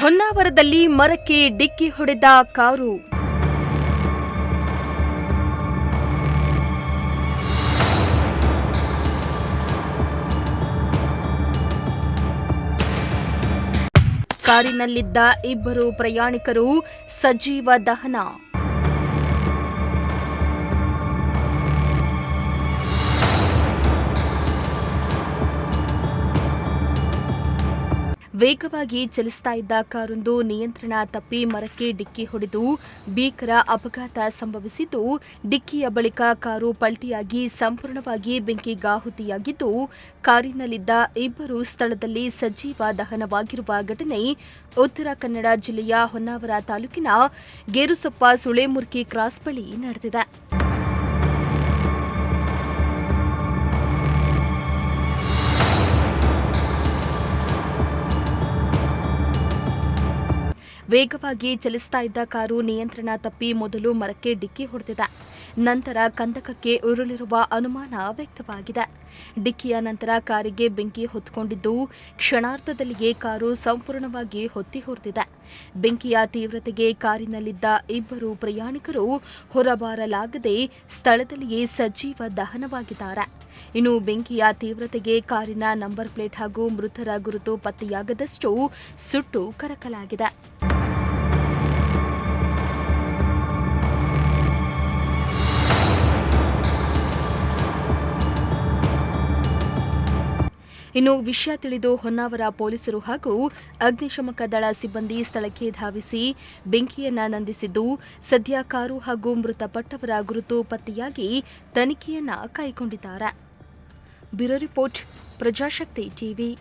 ಹೊನ್ನಾವರದಲ್ಲಿ ಮರಕ್ಕೆ ಡಿಕ್ಕಿ ಹೊಡೆದ ಕಾರು. ಕಾರಿನಲ್ಲಿದ್ದ ಇಬ್ಬರು ಪ್ರಯಾಣಿಕರು ಸಜೀವ ದಹನ. ವೇಗವಾಗಿ ಚಲಿಸ್ತಾ ಇದ್ದ ಕಾರೊಂದು ನಿಯಂತ್ರಣ ತಪ್ಪಿ ಮರಕ್ಕೆ ಡಿಕ್ಕಿ ಹೊಡೆದು ಭೀಕರ ಅಪಘಾತ ಸಂಭವಿಸಿದ್ದು, ಡಿಕ್ಕಿಯ ಬಳಿಕ ಕಾರು ಪಲ್ಟಿಯಾಗಿ ಸಂಪೂರ್ಣವಾಗಿ ಬೆಂಕಿಗಾಹುತಿಯಾಗಿದ್ದು, ಕಾರಿನಲ್ಲಿದ್ದ ಇಬ್ಬರು ಸ್ಥಳದಲ್ಲಿ ಸಜೀವ ದಹನವಾಗಿರುವ ಘಟನೆ ಉತ್ತರ ಕನ್ನಡ ಜಿಲ್ಲೆಯ ಹೊನ್ನಾವರ ತಾಲೂಕಿನ ಗೇರುಸೊಪ್ಪ ಸುಳೇಮುರ್ಕಿ ಕ್ರಾಸ್ ಬಳಿ ನಡೆದಿದೆ. ವೇಗವಾಗಿ ಚಲಿಸ್ತಾ ಇದ್ದ ಕಾರು ನಿಯಂತ್ರಣ ತಪ್ಪಿ ಮೊದಲು ಮರಕ್ಕೆ ಡಿಕ್ಕಿ ಹೊಡೆದಿದೆ. ನಂತರ ಕಂದಕಕ್ಕೆ ಉರುಳಿರುವ ಅನುಮಾನ ವ್ಯಕ್ತವಾಗಿದೆ. ಡಿಕ್ಕಿಯ ನಂತರ ಕಾರಿಗೆ ಬೆಂಕಿ ಹೊತ್ತುಕೊಂಡಿದ್ದು, ಕ್ಷಣಾರ್ಧದಲ್ಲಿಯೇ ಕಾರು ಸಂಪೂರ್ಣವಾಗಿ ಹೊತ್ತಿ ಹೊರಟಿದೆ. ಬೆಂಕಿಯ ತೀವ್ರತೆಗೆ ಕಾರಿನಲ್ಲಿದ್ದ ಇಬ್ಬರು ಪ್ರಯಾಣಿಕರು ಹೊರಬರಲಾಗದೆ ಸ್ಥಳದಲ್ಲಿಯೇ ಸಜೀವ ದಹನವಾಗಿದ್ದಾರೆ. ಇನ್ನು ಬೆಂಕಿಯ ತೀವ್ರತೆಗೆ ಕಾರಿನ ನಂಬರ್ ಪ್ಲೇಟ್ ಹಾಗೂ ಮೃತರ ಗುರುತು ಪತ್ತೆಯಾಗದಷ್ಟು ಸುಟ್ಟು ಕರಕಲಾಗಿದೆ. ಇನ್ನು ವಿಷಯ ತಿಳಿದು ಹೊನ್ನಾವರ ಪೊಲೀಸರು ಹಾಗೂ ಅಗ್ನಿಶಾಮಕ ದಳ ಸಿಬ್ಬಂದಿ ಸ್ಥಳಕ್ಕೆ ಧಾವಿಸಿ ಬೆಂಕಿಯನ್ನ ನಂದಿಸಿದ್ದು, ಸದ್ಯ ಕಾರು ಹಾಗೂ ಮೃತಪಟ್ಟವರ ಗುರುತು ಪತ್ತೆಯಾಗಿ ತನಿಖೆಯನ್ನ ಕೈಗೊಂಡಿದ್ದಾರೆ. Bureau report, Prajashakti TV.